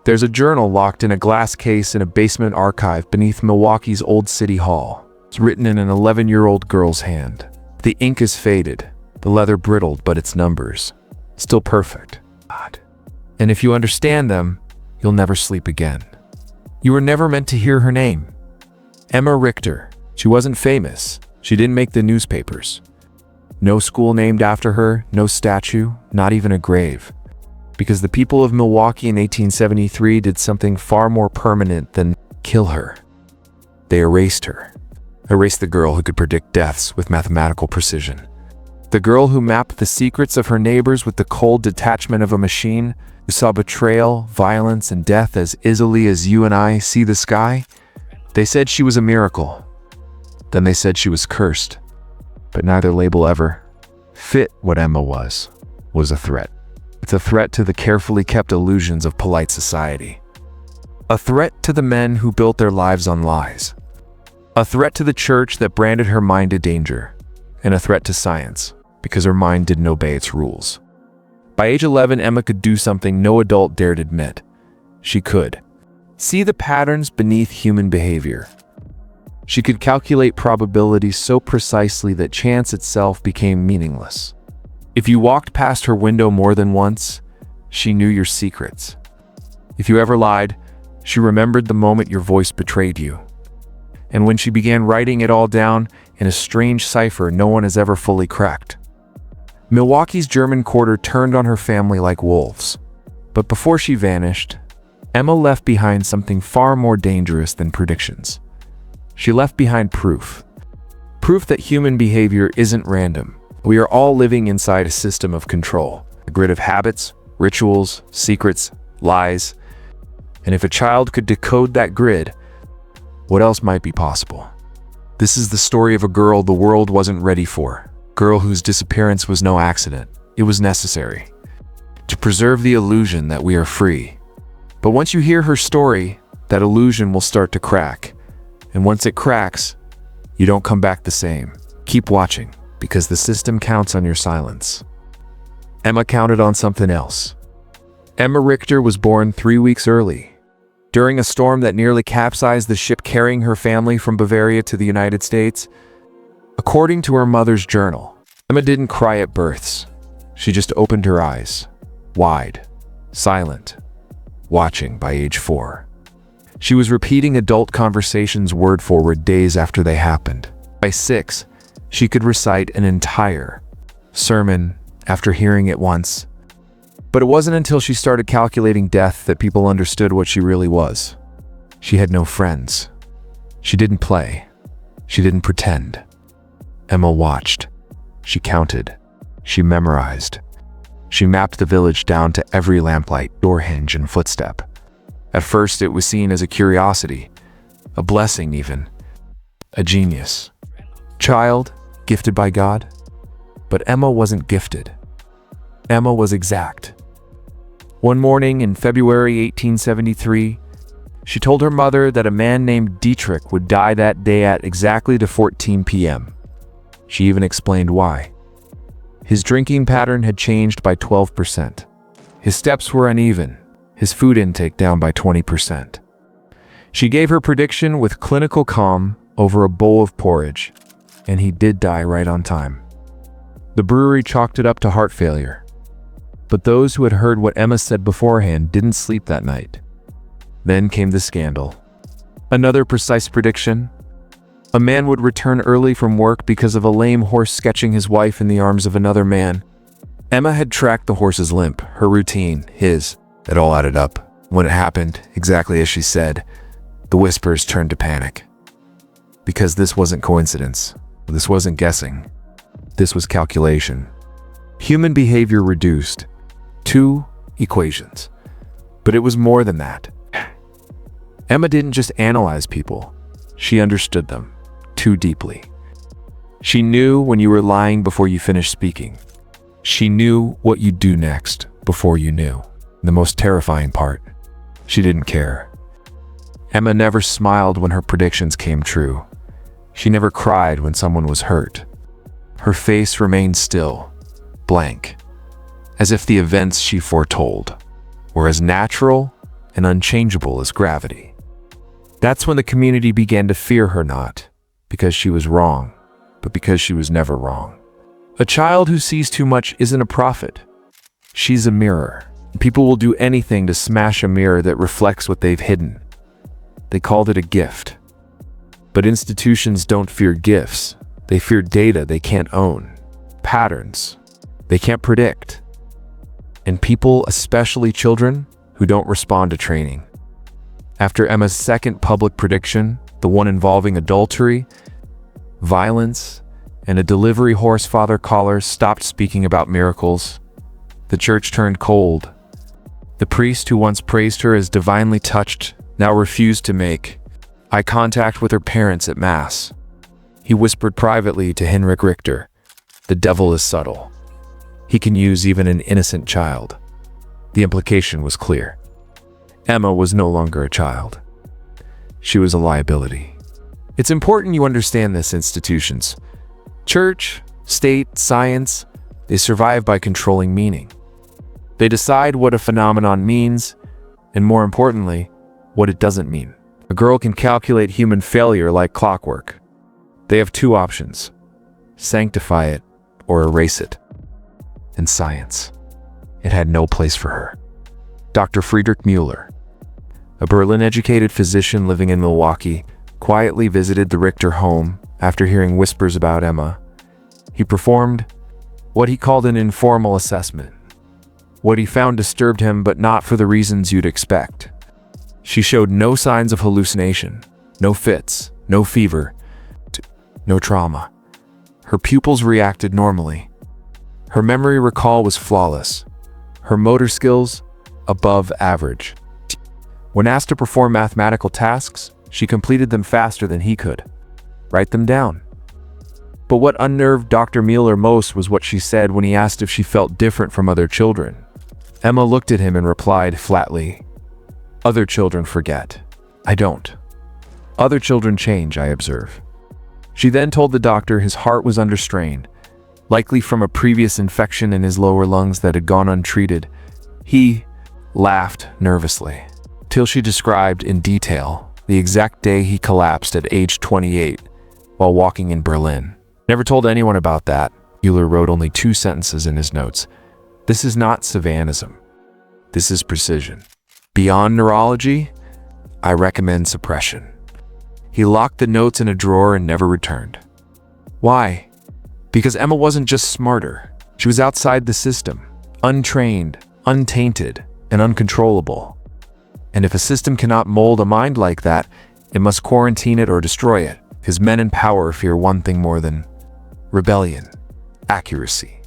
There's a journal locked in a glass case in a basement archive beneath Milwaukee's old city hall. It's written in an 11-year-old girl's hand. The ink is faded, the leather brittled, but its numbers still perfect. And if you understand them, you'll never sleep again. You were never meant to hear her name. Emma Richter. She wasn't famous. She didn't make the newspapers. No school named after her, no statue, not even a grave. Because the people of Milwaukee in 1873 did something far more permanent than kill her. They erased her. Erased the girl who could predict deaths with mathematical precision. The girl who mapped the secrets of her neighbors with the cold detachment of a machine, who saw betrayal, violence, and death as easily as you and I see the sky. They said she was a miracle. Then they said she was cursed. But neither label ever fit what Emma was a threat. It's a threat to the carefully kept illusions of polite society. A threat to the men who built their lives on lies. A threat to the church that branded her mind a danger. And a threat to science, because her mind didn't obey its rules. By age 11, Emma could do something no adult dared admit. She could see the patterns beneath human behavior. She could calculate probabilities so precisely that chance itself became meaningless. If you walked past her window more than once, she knew your secrets. If you ever lied, she remembered the moment your voice betrayed you. And when she began writing it all down in a strange cipher no one has ever fully cracked. Milwaukee's German quarter turned on her family like wolves. But before she vanished, Emma left behind something far more dangerous than predictions. She left behind proof. Proof that human behavior isn't random. We are all living inside a system of control, a grid of habits, rituals, secrets, lies. And if a child could decode that grid, what else might be possible? This is the story of a girl the world wasn't ready for. A girl whose disappearance was no accident. It was necessary to preserve the illusion that we are free. But once you hear her story, that illusion will start to crack. And once it cracks, you don't come back the same. Keep watching, because the system counts on your silence. Emma counted on something else. Emma Richter was born 3 weeks early, during a storm that nearly capsized the ship carrying her family from Bavaria to the United States. According to her mother's journal, Emma didn't cry at births. She just opened her eyes, wide, silent, watching by age 4. She was repeating adult conversations word for word days after they happened. By 6, she could recite an entire sermon after hearing it once. But it wasn't until she started calculating death that people understood what she really was. She had no friends. She didn't play. She didn't pretend. Emma watched. She counted. She memorized. She mapped the village down to every lamplight, door hinge, and footstep. At first, it was seen as a curiosity, a blessing even, a genius. Child, gifted by God? But Emma wasn't gifted. Emma was exact. One morning in February 1873, she told her mother that a man named Dietrich would die that day at exactly 14 p.m. She even explained why. His drinking pattern had changed by 12%. His steps were uneven, his food intake down by 20%. She gave her prediction with clinical calm over a bowl of porridge, and he did die right on time. The brewery chalked it up to heart failure. But those who had heard what Emma said beforehand didn't sleep that night. Then came the scandal. Another precise prediction. A man would return early from work because of a lame horse sketching his wife in the arms of another man. Emma had tracked the horse's limp, her routine, his. It all added up. When it happened, exactly as she said, the whispers turned to panic. Because this wasn't coincidence. This wasn't guessing. This was calculation. Human behavior reduced. 2 equations. But it was more than that. Emma didn't just analyze people. She understood them too deeply. She knew when you were lying before you finished speaking. She knew what you'd do next before you knew. The most terrifying part, she didn't care. Emma never smiled when her predictions came true. She never cried when someone was hurt. Her face remained still, blank, as if the events she foretold were as natural and unchangeable as gravity. That's when the community began to fear her, not because she was wrong, but because she was never wrong. A child who sees too much isn't a prophet. She's a mirror. People will do anything to smash a mirror that reflects what they've hidden. They called it a gift. But institutions don't fear gifts. They fear data they can't own, patterns they can't predict, and people, especially children, who don't respond to training. After Emma's second public prediction, the one involving adultery, violence, and a delivery horse father-caller stopped speaking about miracles, the church turned cold. The priest who once praised her as divinely touched now refused to make eye contact with her parents at Mass. He whispered privately to Emma Richter, "The devil is subtle. He can use even an innocent child." The implication was clear. Emma was no longer a child. She was a liability. It's important you understand this. Institutions, church, state, science, they survive by controlling meaning. They decide what a phenomenon means, and more importantly, what it doesn't mean. A girl can calculate human failure like clockwork. They have two options: sanctify it or erase it. In science, it had no place for her. Dr. Friedrich Müller, a Berlin-educated physician living in Milwaukee, quietly visited the Richter home after hearing whispers about Emma. He performed what he called an informal assessment. What he found disturbed him, but not for the reasons you'd expect. She showed no signs of hallucination, no fits, no fever, no trauma. Her pupils reacted normally. Her memory recall was flawless. Her motor skills, above average. When asked to perform mathematical tasks, she completed them faster than he could. Write them down. But what unnerved Dr. Müller most was what she said when he asked if she felt different from other children. Emma looked at him and replied flatly, "Other children forget. I don't. Other children change, I observe." She then told the doctor his heart was under strain, likely from a previous infection in his lower lungs that had gone untreated. He laughed nervously, till she described in detail the exact day he collapsed at age 28 while walking in Berlin. "Never told anyone about that." Müller wrote only 2 sentences in his notes. "This is not Savanism. This is precision. Beyond neurology, I recommend suppression." He locked the notes in a drawer and never returned. Why? Because Emma wasn't just smarter. She was outside the system, untrained, untainted, and uncontrollable. And if a system cannot mold a mind like that, it must quarantine it or destroy it, because men in power fear one thing more than rebellion: accuracy.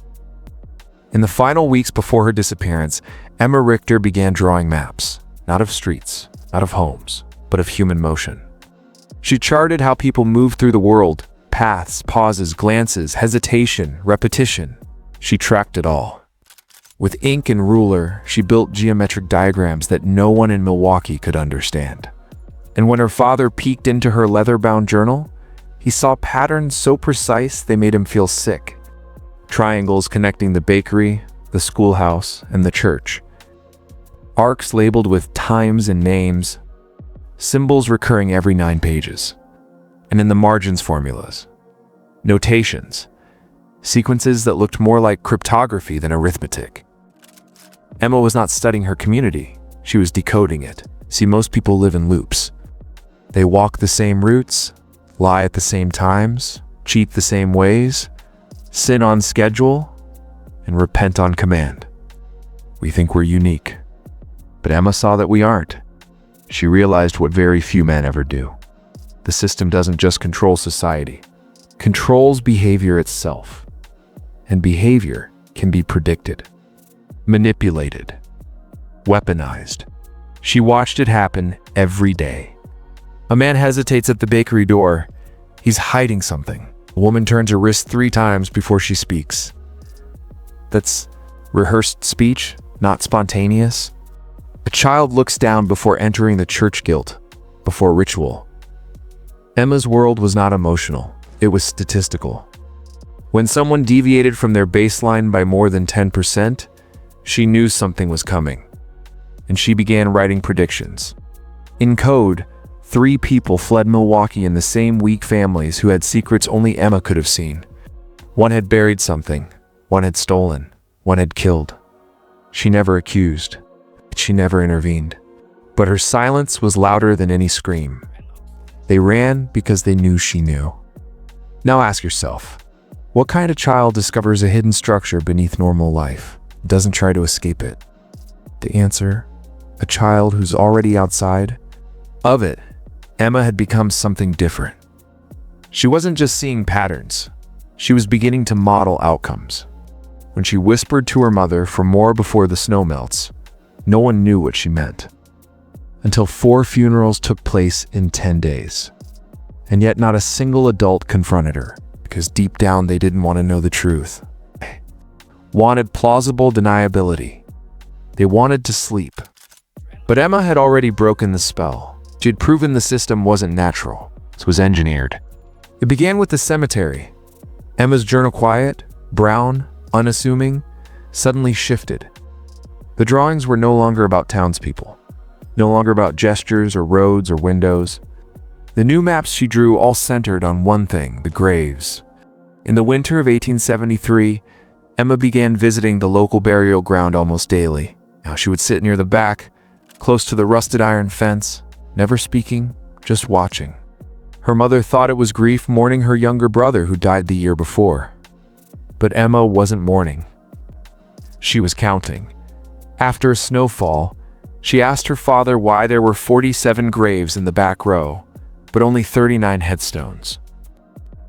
In the final weeks before her disappearance, Emma Richter began drawing maps, not of streets, not of homes, but of human motion. She charted how people moved through the world: paths, pauses, glances, hesitation, repetition. She tracked it all. With ink and ruler, she built geometric diagrams that no one in Milwaukee could understand. And when her father peeked into her leather-bound journal, he saw patterns so precise they made him feel sick. Triangles connecting the bakery, the schoolhouse, and the church. Arcs labeled with times and names. Symbols recurring every 9 pages. And in the margins, formulas. Notations. Sequences that looked more like cryptography than arithmetic. Emma was not studying her community. She was decoding it. See, most people live in loops. They walk the same routes, lie at the same times, cheat the same ways, sin on schedule, and repent on command. We think we're unique. But Emma saw that we aren't. She realized what very few men ever do. The system doesn't just control society. It controls behavior itself. And behavior can be predicted, manipulated, weaponized. She watched it happen every day. A man hesitates at the bakery door. He's hiding something. A woman turns her wrist 3 times before she speaks. That's rehearsed speech, not spontaneous. A child looks down before entering the church guilt, before ritual. Emma's world was not emotional, it was statistical. When someone deviated from their baseline by more than 10%, she knew something was coming. and she began writing predictions. In code, 3 people fled Milwaukee in the same week, families who had secrets only Emma could have seen. One had buried something, one had stolen, one had killed. She never accused. She never intervened. But her silence was louder than any scream. They ran because they knew she knew. Now ask yourself, what kind of child discovers a hidden structure beneath normal life, doesn't try to escape it? The answer, a child who's already outside of it. Emma had become something different. She wasn't just seeing patterns. She was beginning to model outcomes. When she whispered to her mother for more before the snow melts, no one knew what she meant. Until 4 funerals took place in 10 days. And yet not a single adult confronted her, because deep down they didn't want to know the truth. Wanted plausible deniability. They wanted to sleep. But Emma had already broken the spell. She had proven the system wasn't natural. It was engineered. It began with the cemetery. Emma's journal, quiet, brown, unassuming, suddenly shifted. The drawings were no longer about townspeople, no longer about gestures or roads or windows. The new maps she drew all centered on one thing, the graves. In the winter of 1873, Emma began visiting the local burial ground almost daily. Now she would sit near the back, close to the rusted iron fence, never speaking, just watching. Her mother thought it was grief mourning her younger brother who died the year before. But Emma wasn't mourning. She was counting. After a snowfall, she asked her father why there were 47 graves in the back row, but only 39 headstones.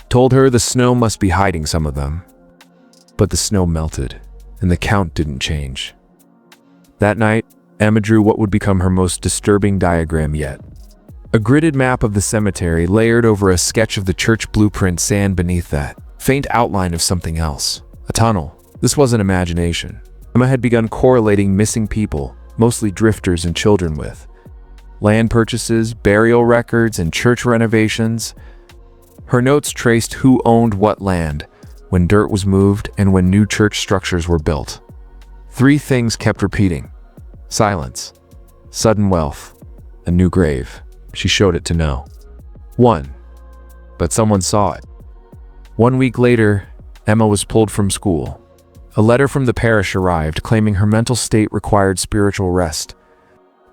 Told her the snow must be hiding some of them. But the snow melted, and the count didn't change. That night, Emma drew what would become her most disturbing diagram yet. A gridded map of the cemetery layered over a sketch of the church blueprint, sand beneath that. Faint outline of something else. A tunnel. This wasn't imagination. Emma had begun correlating missing people, mostly drifters and children, with land purchases, burial records, and church renovations. Her notes traced who owned what land, when dirt was moved, and when new church structures were built. 3 things kept repeating. Silence, sudden wealth, a new grave. She showed it to no one, but someone saw it. 1 week later, Emma was pulled from school. A letter from the parish arrived claiming her mental state required spiritual rest.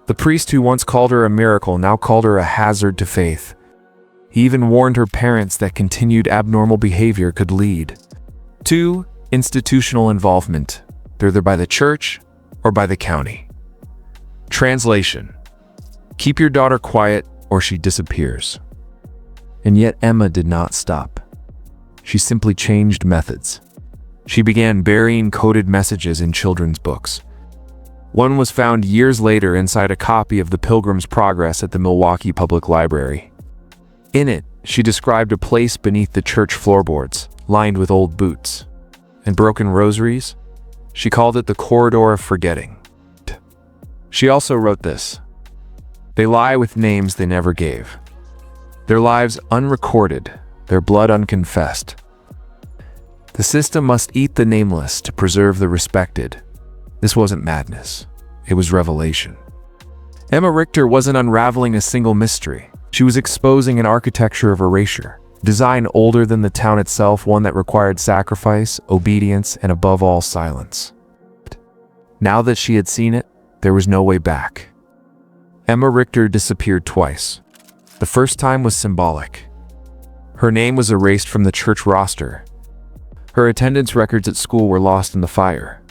The priest who once called her a miracle now called her a hazard to faith. He even warned her parents that continued abnormal behavior could lead to institutional involvement, either by the church or by the county. Translation: keep your daughter quiet or she disappears. And yet Emma did not stop. She simply changed methods. She began burying coded messages in children's books. One was found years later inside a copy of the Pilgrim's Progress at the Milwaukee Public Library. In it, she described a place beneath the church floorboards, lined with old boots and broken rosaries. She called it the corridor of forgetting. She also wrote this: they lie with names they never gave. Their lives unrecorded, their blood unconfessed. The system must eat the nameless to preserve the respected. This wasn't madness. It was revelation. Emma Richter wasn't unraveling a single mystery. She was exposing an architecture of erasure. Design older than the town itself, one that required sacrifice, obedience, and above all, silence. Now that she had seen it, there was no way back. Emma Richter disappeared twice. The first time was symbolic. Her name was erased from the church roster. Her attendance records at school were lost in the fire.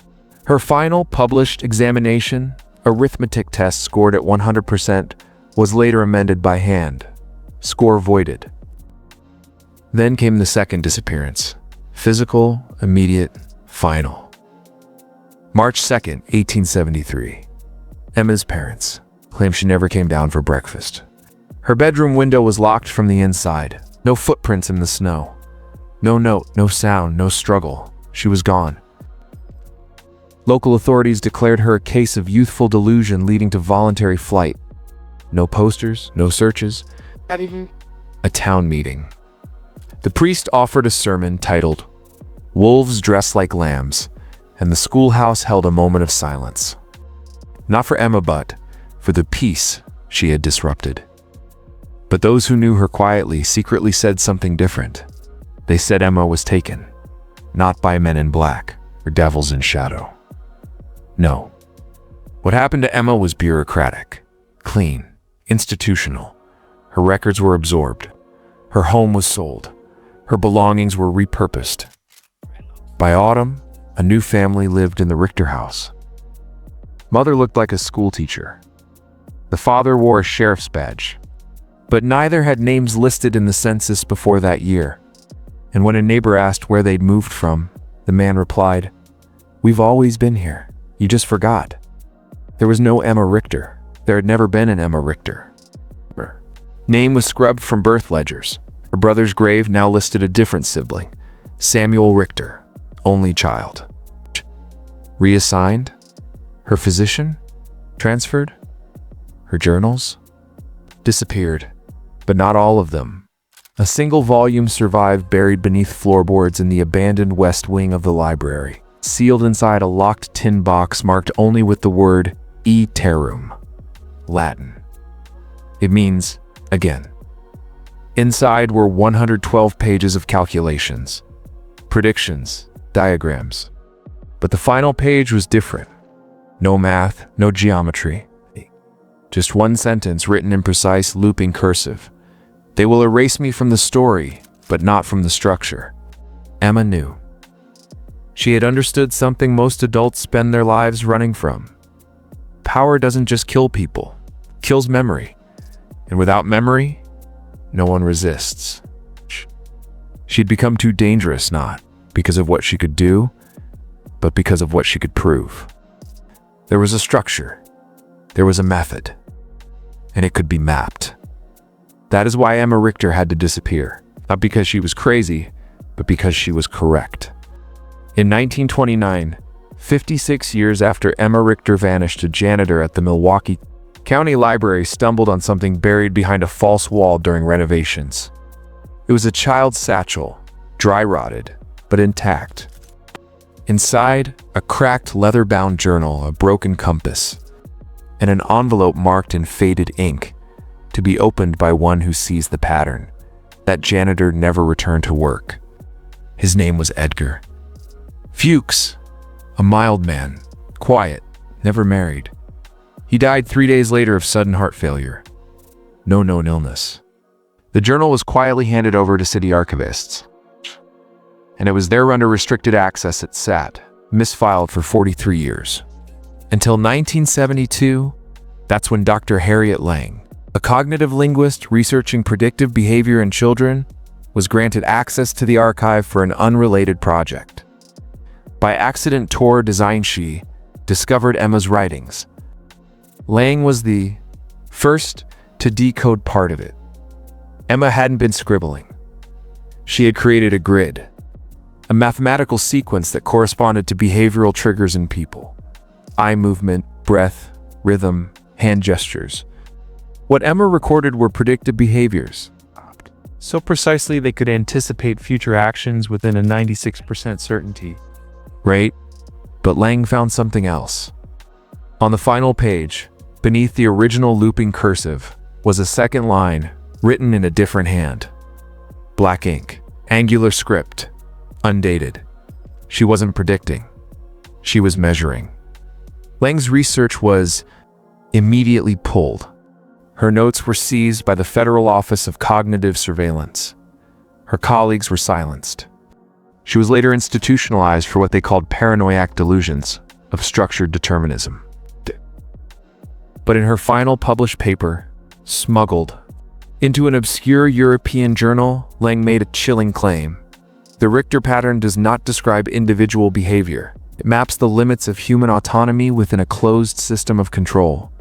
Her final published examination, arithmetic test scored at 100%, was later amended by hand. Score voided. Then came the second disappearance. Physical, immediate, final. March 2nd, 1873. Emma's parents claimed she never came down for breakfast. Her bedroom window was locked from the inside. No footprints in the snow. No note, no sound, no struggle. She was gone. Local authorities declared her a case of youthful delusion leading to voluntary flight. No posters, no searches, not even a town meeting. The priest offered a sermon titled, "Wolves Dress Like Lambs," and the schoolhouse held a moment of silence. Not for Emma, but for the peace she had disrupted. But those who knew her quietly secretly said something different. They said Emma was taken, not by men in black or devils in shadow. No. What happened to Emma was bureaucratic, clean, institutional. Her records were absorbed. Her home was sold. Her belongings were repurposed. By autumn, a new family lived in the Richter house. Mother looked like a schoolteacher. The father wore a sheriff's badge. But neither had names listed in the census before that year. And when a neighbor asked where they'd moved from, the man replied, "We've always been here. You just forgot." There was no Emma Richter. There had never been an Emma Richter. Her name was scrubbed from birth ledgers. Her brother's grave now listed a different sibling, Samuel Richter, only child. Reassigned? Her physician? Transferred? Her journals? Disappeared, but not all of them. A single volume survived buried beneath floorboards in the abandoned west wing of the library, sealed inside a locked tin box marked only with the word E Terrum, Latin. It means, again. Inside were 112 pages of calculations, predictions, diagrams. But the final page was different. No math, no geometry. Just one sentence written in precise, looping cursive. "They will erase me from the story, but not from the structure." Emma knew. She had understood something most adults spend their lives running from. Power doesn't just kill people, it kills memory. And without memory, no one resists. She'd become too dangerous, not because of what she could do, but because of what she could prove. There was a structure. There was a method. And it could be mapped. That is why Emma Richter had to disappear. Not because she was crazy, but because she was correct. In 1929, 56 years after Emma Richter vanished, a janitor at the Milwaukee County Library stumbled on something buried behind a false wall during renovations. It was a child's satchel, dry-rotted, but intact. Inside, a cracked leather-bound journal, a broken compass, and an envelope marked in faded ink to be opened by one who sees the pattern. That janitor never returned to work. His name was Edgar Fuchs, a mild man, quiet, never married. He died 3 days later of sudden heart failure. No known illness. The journal was quietly handed over to city archivists, and it was there under restricted access it sat, misfiled for 43 years. Until 1972, that's when Dr. Harriet Lang, a cognitive linguist researching predictive behavior in children, was granted access to the archive for an unrelated project. By accident, Tor Design she discovered Emma's writings. Lang was the first to decode part of it. Emma hadn't been scribbling. She had created a grid, a mathematical sequence that corresponded to behavioral triggers in people. Eye movement, breath, rhythm, hand gestures. What Emma recorded were predictive behaviors, so precisely they could anticipate future actions within a 96% certainty. Right? But Lang found something else. On the final page, beneath the original looping cursive, was a second line written in a different hand. Black ink, angular script, undated. She wasn't predicting. She was measuring. Lang's research was immediately pulled. Her notes were seized by the Federal Office of Cognitive Surveillance. Her colleagues were silenced. She was later institutionalized for what they called paranoiac delusions of structured determinism. But in her final published paper, smuggled into an obscure European journal, Lang made a chilling claim. The Richter pattern does not describe individual behavior. It maps the limits of human autonomy within a closed system of control.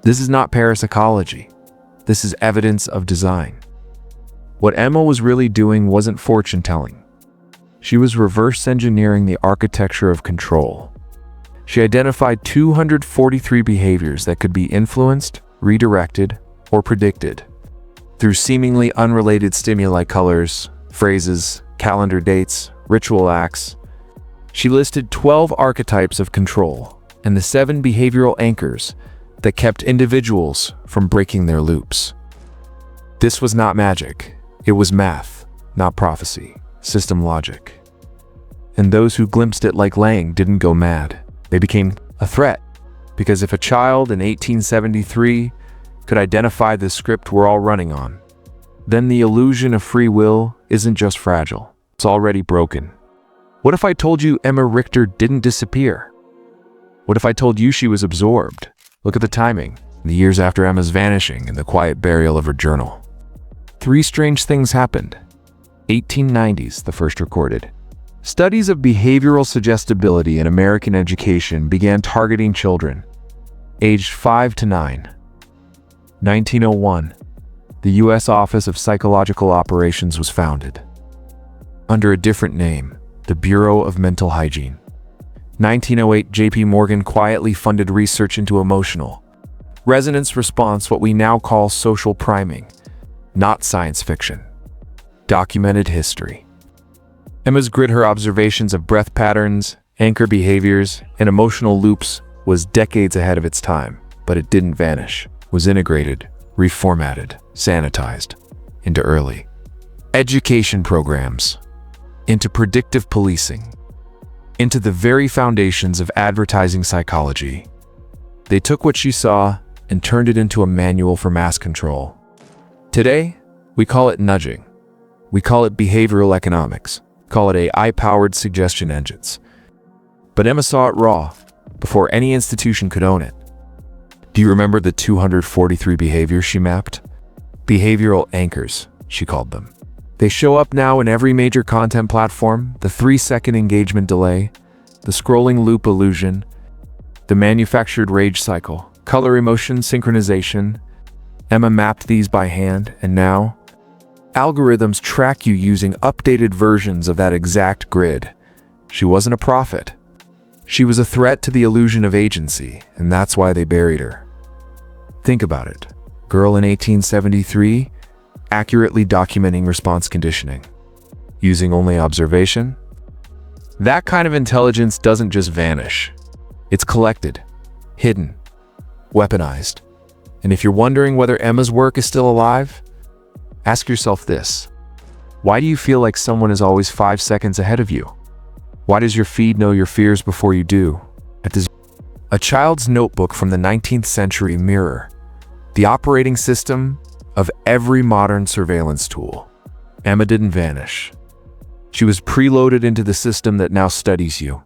This is not parapsychology. This is evidence of design. What Emma was really doing wasn't fortune-telling. She was reverse engineering the architecture of control. She identified 243 behaviors that could be influenced, redirected, or predicted through seemingly unrelated stimuli: colors, phrases, calendar dates, ritual acts. She listed 12 archetypes of control, and the 7 behavioral anchors that kept individuals from breaking their loops. This was not magic. It was math, not prophecy, system logic. And those who glimpsed it like Lang didn't go mad. They became a threat. Because if a child in 1873 could identify the script we're all running on, then the illusion of free will isn't just fragile, it's already broken. What if I told you Emma Richter didn't disappear? What if I told you she was absorbed? Look at the timing, the years after Emma's vanishing and the quiet burial of her journal. 3 strange things happened. 1890s, the first recorded. Studies of behavioral suggestibility in American education began targeting children, aged 5 to 9. 1901, the U.S. Office of Psychological Operations was founded. Under a different name, the Bureau of Mental Hygiene. 1908, J.P. Morgan quietly funded research into emotional resonance response, what we now call social priming, not science fiction. Documented history. Emma's grid, her observations of breath patterns, anchor behaviors, and emotional loops was decades ahead of its time, but it didn't vanish, was integrated, reformatted, sanitized into early education programs, into predictive policing, into the very foundations of advertising psychology. They took what she saw and turned it into a manual for mass control. Today, we call it nudging. We call it behavioral economics. Call it AI-powered suggestion engines. But Emma saw it raw, before any institution could own it. Do you remember the 243 behaviors she mapped? Behavioral anchors, she called them. They show up now in every major content platform: the 3-second engagement delay, the scrolling loop illusion, the manufactured rage cycle, color emotion synchronization. Emma mapped these by hand, and now algorithms track you using updated versions of that exact grid. She wasn't a prophet. She was a threat to the illusion of agency, and that's why they buried her. Think about it. Girl in 1873, accurately documenting response conditioning, using only observation. That kind of intelligence doesn't just vanish. It's collected, hidden, weaponized. And if you're wondering whether Emma's work is still alive, ask yourself this. Why do you feel like someone is always 5 seconds ahead of you? Why does your feed know your fears before you do? A child's notebook from the 19th century mirror the operating system of every modern surveillance tool. Emma didn't vanish. She was preloaded into the system that now studies you.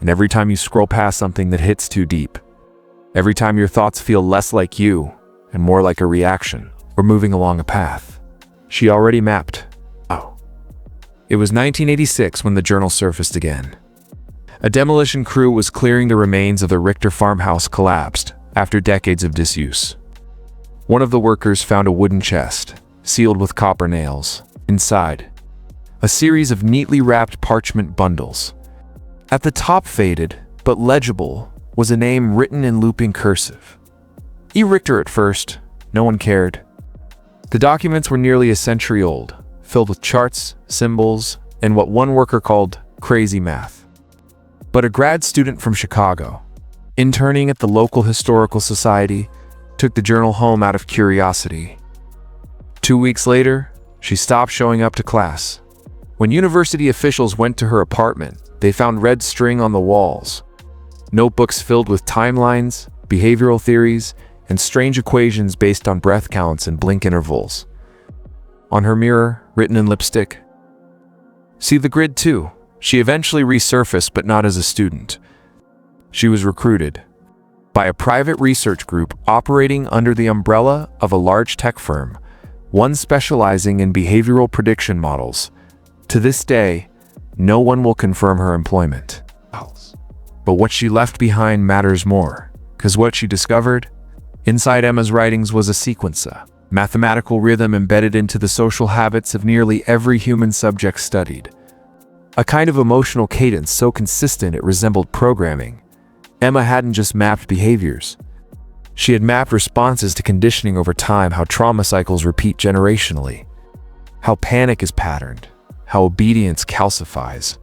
And every time you scroll past something that hits too deep, every time your thoughts feel less like you and more like a reaction or moving along a path, she already mapped. Oh. It was 1986 when the journal surfaced again. A demolition crew was clearing the remains of the Richter farmhouse collapsed after decades of disuse. One of the workers found a wooden chest, sealed with copper nails. Inside, a series of neatly wrapped parchment bundles. At the top, faded but legible, was a name written in looping cursive. E. Richter. At first, no one cared. The documents were nearly a century old, filled with charts, symbols, and what one worker called crazy math. But a grad student from Chicago, interning at the local historical society, took the journal home out of curiosity. 2 weeks later, she stopped showing up to class. When university officials went to her apartment, they found red string on the walls, notebooks filled with timelines, behavioral theories, and strange equations based on breath counts and blink intervals. On her mirror, written in lipstick, "See the grid too." She eventually resurfaced, but not as a student. She was recruited by a private research group operating under the umbrella of a large tech firm, one specializing in behavioral prediction models. To this day, no one will confirm her employment. But what she left behind matters more, because what she discovered inside Emma's writings was a sequencer, mathematical rhythm embedded into the social habits of nearly every human subject studied. A kind of emotional cadence so consistent it resembled programming. Emma hadn't just mapped behaviors. She had mapped responses to conditioning over time, how trauma cycles repeat generationally, how panic is patterned, how obedience calcifies.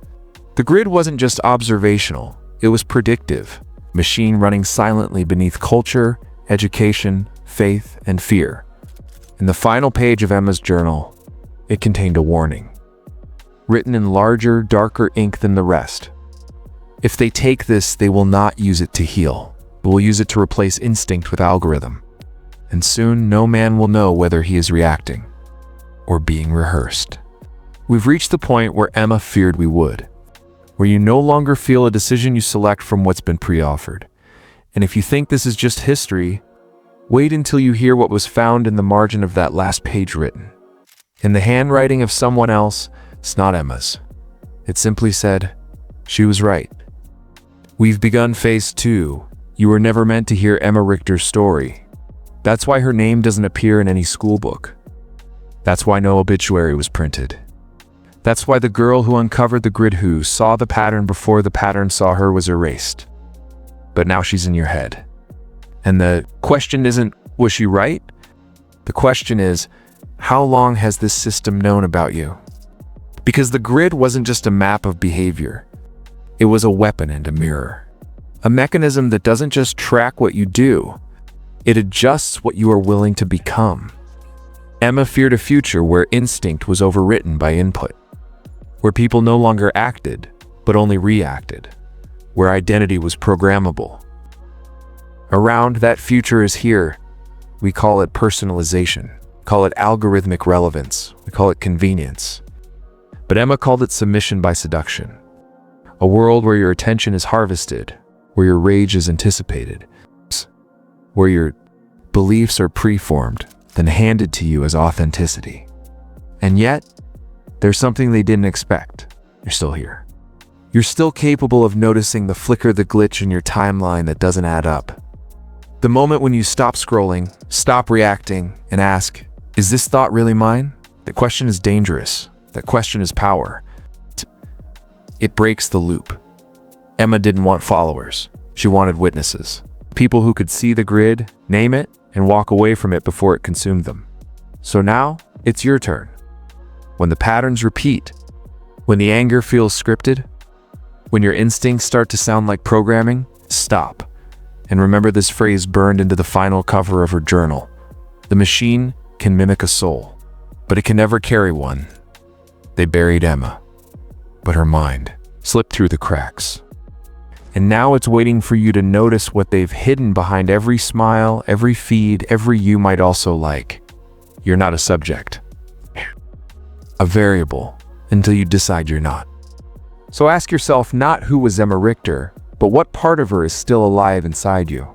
The grid wasn't just observational, it was predictive, machine running silently beneath culture, education, faith, and fear. In the final page of Emma's journal, it contained a warning, written in larger, darker ink than the rest. If they take this, they will not use it to heal, but will use it to replace instinct with algorithm. And soon, no man will know whether he is reacting or being rehearsed. We've reached the point where Emma feared we would, where you no longer feel a decision you select from what's been pre-offered. And if you think this is just history, wait until you hear what was found in the margin of that last page written. In the handwriting of someone else, it's not Emma's. It simply said, "She was right." We've begun phase 2. You were never meant to hear Emma Richter's story. That's why her name doesn't appear in any school book. That's why no obituary was printed. That's why the girl who uncovered the grid who saw the pattern before the pattern saw her was erased. But now she's in your head. And the question isn't, was she right? The question is, how long has this system known about you? Because the grid wasn't just a map of behavior. It was a weapon and a mirror. A mechanism that doesn't just track what you do, it adjusts what you are willing to become. Emma feared a future where instinct was overwritten by input, where people no longer acted, but only reacted, where identity was programmable. Around that future is here. We call it personalization, call it algorithmic relevance, we call it convenience. But Emma called it submission by seduction. A world where your attention is harvested, where your rage is anticipated, where your beliefs are preformed, then handed to you as authenticity. And yet, there's something they didn't expect. You're still here. You're still capable of noticing the flicker, the glitch in your timeline that doesn't add up. The moment when you stop scrolling, stop reacting, and ask, is this thought really mine? The question is dangerous. That question is power. It breaks the loop. Emma didn't want followers. She wanted witnesses. People who could see the grid, name it, and walk away from it before it consumed them. So now, it's your turn. When the patterns repeat, when the anger feels scripted, when your instincts start to sound like programming, stop. And remember this phrase burned into the final cover of her journal. The machine can mimic a soul, but it can never carry one. They buried Emma, but her mind slipped through the cracks. And now it's waiting for you to notice what they've hidden behind every smile, every feed, every you might also like. You're not a subject, a variable, until you decide you're not. So ask yourself not who was Emma Richter, but what part of her is still alive inside you.